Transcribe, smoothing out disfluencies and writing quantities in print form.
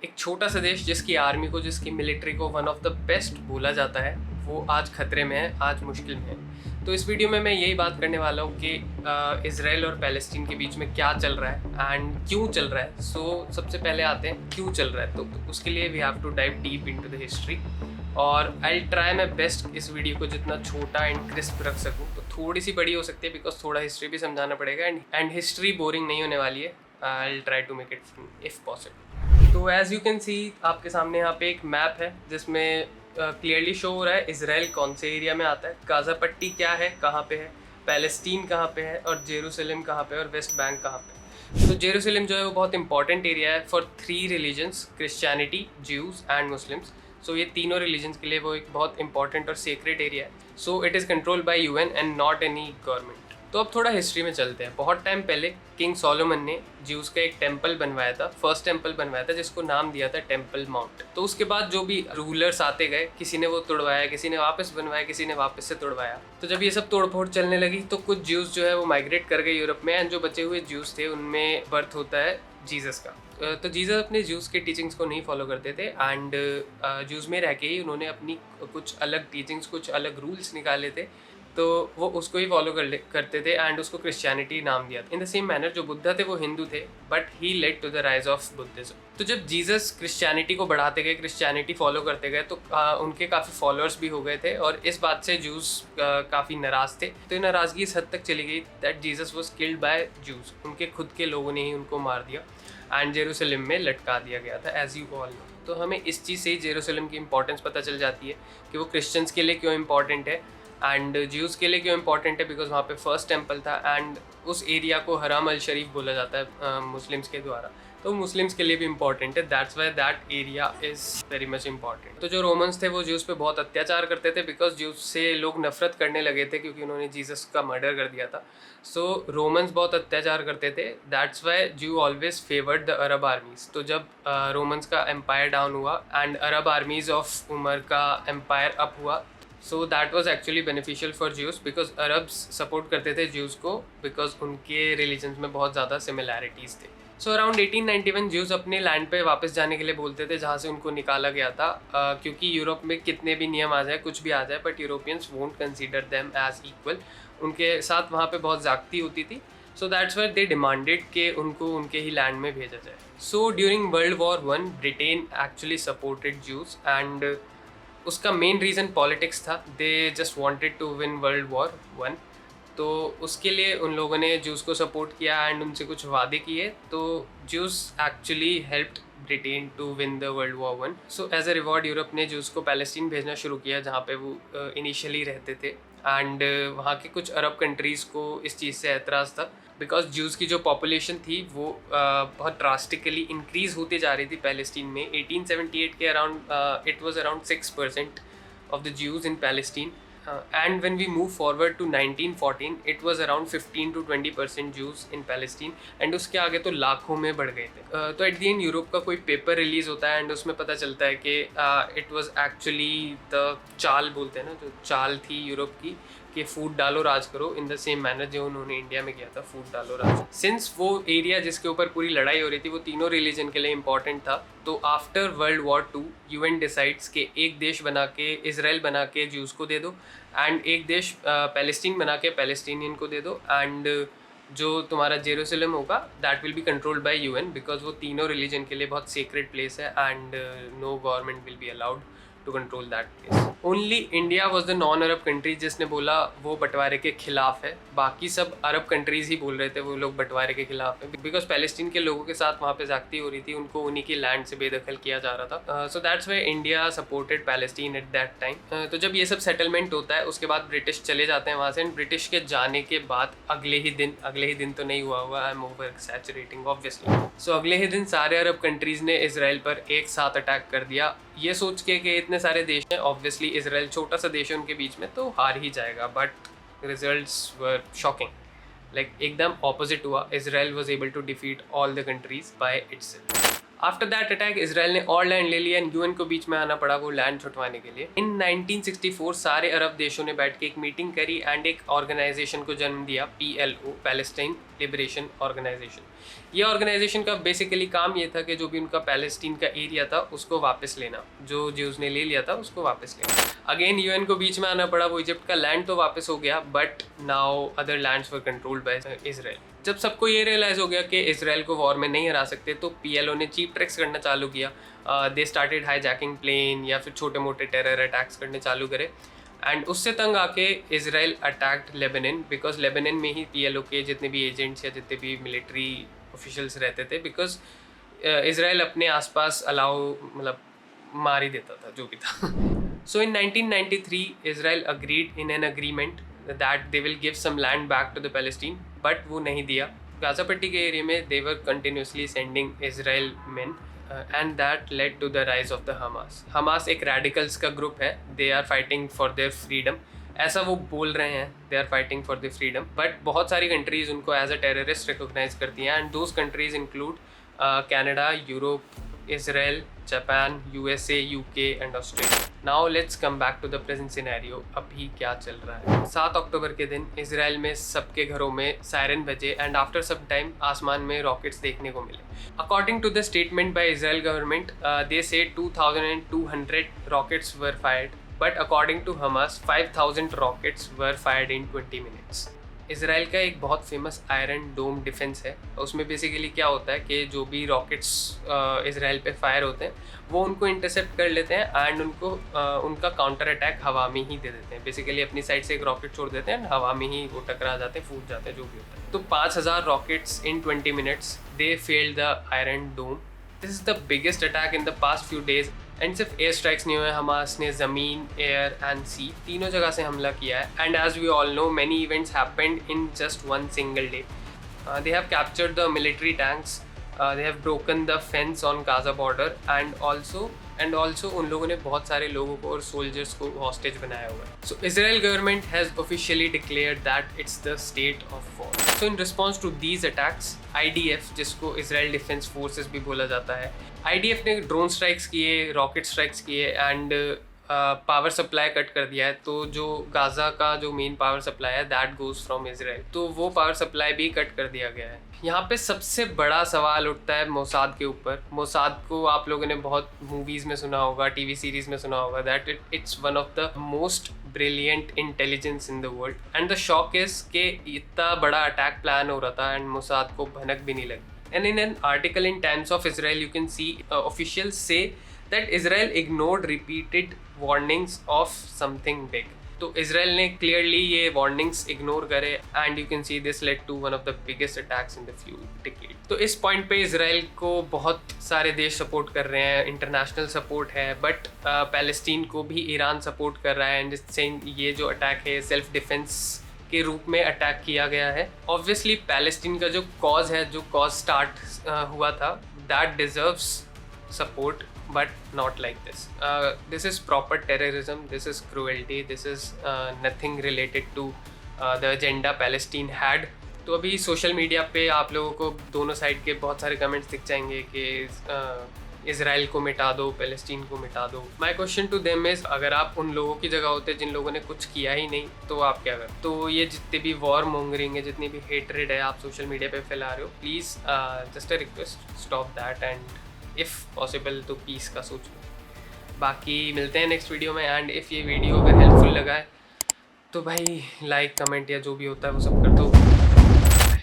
एक छोटा सा देश जिसकी आर्मी को, जिसकी मिलिट्री को वन ऑफ द बेस्ट बोला जाता है, वो आज खतरे में है, आज मुश्किल में है। तो इस वीडियो में मैं यही बात करने वाला हूँ कि इज़राइल और पैलेस्टीन के बीच में क्या चल रहा है एंड क्यों चल रहा है। सो सबसे पहले आते हैं क्यों चल रहा है। तो उसके लिए we have to dive deep into the history, और आई ट्राई माई बेस्ट इस वीडियो को जितना छोटा एंड क्रिस्प रख सकूँ। तो थोड़ी सी बड़ी हो सकती है बिकॉज थोड़ा हिस्ट्री भी समझाना पड़ेगा, एंड हिस्ट्री बोरिंग नहीं होने वाली है। I try to make it if possible. तो एज यू कैन सी आपके सामने यहाँ पे एक मैप है जिसमें क्लियरली शो हो रहा है इज़राइल कौन से एरिया में आता है, गाज़ा पट्टी क्या है, कहाँ पे है, पैलेस्टीन कहाँ पे है, और जेरूसलम कहाँ पे है, और वेस्ट बैंक कहाँ पे है। तो जेरूसलम जो है वो बहुत इंपॉर्टेंट एरिया है for 3 religions, Christianity, Jews and Muslims. So ये तीनों रिलीजन्स के लिए वो एक बहुत इंपॉर्टेंट और सेक्रेट एरिया है। So it is controlled by UN and not any government. तो अब थोड़ा हिस्ट्री में चलते हैं। बहुत टाइम पहले किंग सोलोमन ने ज्यूज़ का एक टेम्पल बनवाया था, फर्स्ट टेम्पल बनवाया था, जिसको नाम दिया था टेम्पल माउंट। तो उसके बाद जो भी रूलर्स आते गए, किसी ने वो तोड़वाया, किसी ने वापस बनवाया, किसी ने वापस से तोड़वाया। तो जब ये सब तोड़फोड़ चलने लगी तो कुछ ज्यूज़ जो है वो माइग्रेट कर गए यूरोप में, एंड जो बचे हुए ज्यूज़ थे उनमें बर्थ होता है जीसस का। तो जीसस अपने ज्यूज़ के टीचिंग्स को नहीं फॉलो करते थे, एंड ज्यूज़ में रह के ही उन्होंने अपनी कुछ अलग टीचिंग्स, कुछ अलग रूल्स निकाले थे, तो वो उसको ही फॉलो करते थे, एंड उसको क्रिश्चियनिटी नाम दिया था। इन द सेम मैनर जो बुद्धा थे वो हिंदू थे, but he led to the rise of Buddhism. तो जब जीसस क्रिश्चियनिटी को बढ़ाते गए, क्रिश्चियनिटी फॉलो करते गए, तो उनके काफ़ी फॉलोअर्स भी हो गए थे, और इस बात से ज्यूज़ काफ़ी नाराज़ थे। तो ये नाराज़गी इस हद तक चली गई that Jesus was killed by Jews. उनके खुद के लोगों ने ही उनको मार दिया एंड जेरूसलम में लटका दिया गया था, एज यू ऑल नो। तो हमें इस चीज़ से ही जेरूसलम की इंपॉर्टेंस पता चल जाती है कि वो क्रिश्चियंस के लिए क्यों इंपॉर्टेंट है एंड ज्यूज़ के लिए क्यों इंपॉर्टेंट है, बिकॉज वहाँ पे फर्स्ट टेम्पल था, एंड उस एरिया को हराम अल शरीफ बोला जाता है मुस्लिम्स के द्वारा। तो मुस्लिम्स के लिए भी इंपॉर्टेंट है, that's why that area is very much important. तो जो रोमन्स थे वो ज्यूज़ पे बहुत अत्याचार करते थे, बिकॉज ज्यूज़ से लोग नफरत करने लगे थे क्योंकि उन्होंने जीसस का मर्डर कर दिया था। सो रोमन्स बहुत अत्याचार करते थे, that's why Jew always favoured the Arab armies. तो जब रोमन्स का एम्पायर डाउन हुआ and Arab armies of Umar का एम्पायर अप हुआ, so that was actually beneficial for Jews, because Arabs support करते थे ज्यूज़ को, बिकॉज उनके रिलीजन्स में बहुत ज़्यादा सिमिलैरिटीज़ थे। सो अराउंड 1891 ज्यूज़ अपने लैंड पे वापस जाने के लिए बोलते थे जहाँ से उनको निकाला गया था, क्योंकि यूरोप में कितने भी नियम आ जाए, कुछ भी आ जाए, but Europeans won't consider them as equal. उनके साथ वहाँ पे बहुत ज़्यादती होती थी। So that's why they demanded कि उनको उनके ही लैंड में भेजा जाए। So during world war 1 Britain actually supported Jews, and उसका मेन रीज़न पॉलिटिक्स था। They just wanted to win world war 1। तो उसके लिए उन लोगों ने ज्यूज़ को सपोर्ट किया एंड उनसे कुछ वादे किए। तो Jews actually helped Britain to win the world war 1। So as a reward Europe ने ज्यूज़ को पैलेस्टीन भेजना शुरू किया, जहाँ पे वो इनिशियली रहते थे, एंड वहाँ के कुछ अरब कंट्रीज़ को इस चीज़ से एतराज़ था, बिकॉज ज्यूज़ की जो पॉपुलेशन थी वो बहुत ड्रास्टिकली इंक्रीज़ होती जा रही थी पैलेस्टीन में। 1878 के around it was around 6% of the Jews in Palestine, and when we move forward to 1914 it was around 15 to 20% Jews in Palestine, and उसके आगे तो लाखों में बढ़ गए थे। तो एट दी एंड यूरोप का कोई पेपर रिलीज़ होता है एंड उसमें पता चलता है कि इट वाज एक्चुअली द चाल बोलते हैं ना, जो चाल थी यूरोप की कि फूड डालो राज करो, इन द सेम मैनर जो उन्होंने इंडिया में किया था, फूड डालो राज। सिंस वो एरिया जिसके ऊपर पूरी लड़ाई हो रही थी वो तीनों रिलीजन के लिए इंपॉर्टेंट था, तो after world war 2 UN decides के एक देश बना के, इजराइल बना के ज्यूज़ को दे दो, एंड एक देश पैलेस्टीन बना के पैलेस्टीनियन को दे दो, एंड जो तुम्हारा जेरूसलम होगा that will be controlled by UN, because वो तीनों रिलीजन के लिए बहुत सीक्रेट प्लेस है, and no government will be allowed to control that place. Only India was the non Arab country जिसने बोला वो बंटवारे के खिलाफ है। बाकी सब अरब कंट्रीज़ ही बोल रहे थे वो लोग बंटवारे के खिलाफ है, बिकॉज पैलेस्टीन के लोगों के साथ वहाँ पे ज़्यादती हो रही थी, उनको उन्हीं की लैंड से बेदखल किया जा रहा था। सो that's why India supported Palestine at that time. तो जब ये सब सेटलमेंट होता है उसके बाद ब्रिटिश चले जाते हैं वहाँ से, एंड ब्रिटिश के जाने के बाद अगले ही दिन तो नहीं हुआ, आई एम ओवर एक्सैचुरेटिंग ऑब्वियसली। सो अगले ही दिन सारे अरब कंट्रीज़ ने इसराइल पर एक साथ अटैक कर दिया, ये सोच के कि इतने सारे देश हैं, ऑब्वियसली इसराइल छोटा सा देश है उनके बीच में तो हार ही जाएगा, but results were shocking. Like एकदम ऑपोजिट हुआ, Israel was able to defeat all the countries by itself. After that attack Israel ने और लैंड ले लिया एंड यूएन को बीच में आना पड़ा वो लैंड छुटवाने के लिए। इन 1964 सारे अरब देशों ने बैठ के एक मीटिंग करी एंड एक ऑर्गेनाइजेशन को जन्म दिया, PLO, पैलेस्टाइन लिबरेशन ऑर्गेनाइजेशन। ये ऑर्गेनाइजेशन का बेसिकली काम ये था कि जो भी उनका पैलेस्टीन का एरिया था उसको वापस लेना, जो ज्यूज ने ले लिया था उसको वापस लेना। अगेन यूएन को बीच में आना पड़ा, वो इजिप्ट का लैंड तो वापस हो गया but now other lands were controlled by Israel. जब सबको ये रियलाइज हो गया कि इसराइल को वॉर में नहीं हरा सकते तो PLO ने चीप ट्रिक्स करना चालू किया। दे स्टार्टेड हाईजैकिंग प्लेन या फिर छोटे मोटे टेरर अटैक्स करने चालू करे एंड उससे तंग आके Israel attacked Lebanon, because Lebanon में ही PLO के जितने भी एजेंट्स या जितने भी मिलिट्री ऑफिशियल्स रहते थे, बिकॉज इसराइल अपने आसपास मतलब मार ही देता था जो भी था। सो इन 1993 Israel agreed in an agreement that they will give some land back to the Palestine, but वो नहीं दिया। गाज़ा पट्टी के एरिया में they were continuously sending Israel men and that led to the rise of the Hamas. Hamas एक radicals का group है, they are fighting for their freedom, ऐसा वो बोल रहे हैं, they are fighting for their freedom, but बहुत सारी कंट्रीज़ उनको as a terrorist recognize करती हैं and those countries include Canada, Europe, Israel, Japan, USA, UK and Australia. Now let's come back to the present scenario. अभी क्या चल रहा है? 7 अक्टूबर के दिन इसराइल में सबके घरों में सायरन बजे एंड आफ्टर सम टाइम आसमान में रॉकेट्स देखने को मिले। According to the statement by Israel government, they say 2,200 rockets were fired, but according to Hamas, 5,000 rockets were fired in 20 minutes. Israel का एक बहुत फेमस आयरन डोम डिफेंस है। उसमें बेसिकली क्या होता है कि जो भी रॉकेट्स इसराइल पे फायर होते हैं वो उनको इंटरसेप्ट कर लेते हैं एंड उनको उनका काउंटर अटैक हवा में ही दे देते हैं। बेसिकली अपनी साइड से एक रॉकेट छोड़ देते हैं, हवा में ही वो टकरा जाते हैं, फूट जाते हैं, जो भी होता है। तो 5,000 rockets in 20 minutes, they failed the Iron Dome. This is the biggest attack in the past few days and सिर्फ एयर स्ट्राइक्स नहीं हुए, हमास ने ज़मीन, एयर एंड सी तीनों जगह से हमला किया है। And as we all know many events happened in just one single day. They have captured the military tanks, they have broken the fence on Gaza border and also उन लोगों ने बहुत सारे लोगों को और सोल्जर्स को हॉस्टेज बनाया हुआ है। So Israel government has officially declared that it's the state of war. So in response to these attacks, IDF, जिसको इसराइल डिफेंस फोर्सेस भी बोला जाता है, IDF ने ड्रोन स्ट्राइक्स किए, रॉकेट स्ट्राइक्स किए एंड पावर सप्लाई कट कर दिया है। तो जो गाज़ा का जो मेन पावर सप्लाई है दैट गोज़ फ्रॉम इसराइल, तो वो पावर सप्लाई भी कट कर दिया गया है। यहाँ पे सबसे बड़ा सवाल उठता है मोसाद के ऊपर। मोसाद को आप लोगों ने बहुत मूवीज़ में सुना होगा, TV सीरीज़ में सुना होगा, that it's one of the most brilliant intelligence in the world and the shock is कि इतना बड़ा अटैक प्लान हो रहा था एंड मोसाद को भनक भी नहीं लगी। And in an article in times of Israel you can C officials से that Israel ignored repeated warnings of something big. तो इसराइल ने क्लियरली ये वार्निंग्स इग्नोर करे and you can see this led to one of the biggest attacks in the few decade. तो इस point पे Israel को बहुत सारे देश सपोर्ट कर रहे हैं, इंटरनेशनल सपोर्ट है, बट पैलेस्टीन को भी ईरान सपोर्ट कर रहा है एंड सेइंग ये जो अटैक है सेल्फ डिफेंस के रूप में अटैक किया गया है। ऑब्वियसली पैलेस्टीन का जो कॉज है, जो कॉज स्टार्ट हुआ था, that deserves support but not like this. This is proper terrorism, this is cruelty, this is nothing related to the agenda Palestine had. तो अभी सोशल मीडिया पे आप लोगों को दोनों साइड के बहुत सारे कमेंट्स दिख जाएंगे कि इसराइल को मिटा दो, पैलेस्टीन को मिटा दो। My question to them is, अगर आप उन लोगों की जगह होते जिन लोगों ने कुछ किया ही नहीं तो आप क्या करें? तो ये जितने भी वॉर मोंगरिंग है, जितनी भी हेटरेड है आप सोशल मीडिया पे फैला रहे हो, please just a request, stop that and if possible तो पीस का सोचो। बाकी मिलते हैं नेक्स्ट वीडियो में एंड इफ़ ये वीडियो अगर हेल्पफुल लगा है तो भाई लाइक, कमेंट या जो भी होता है वो सब कर दो।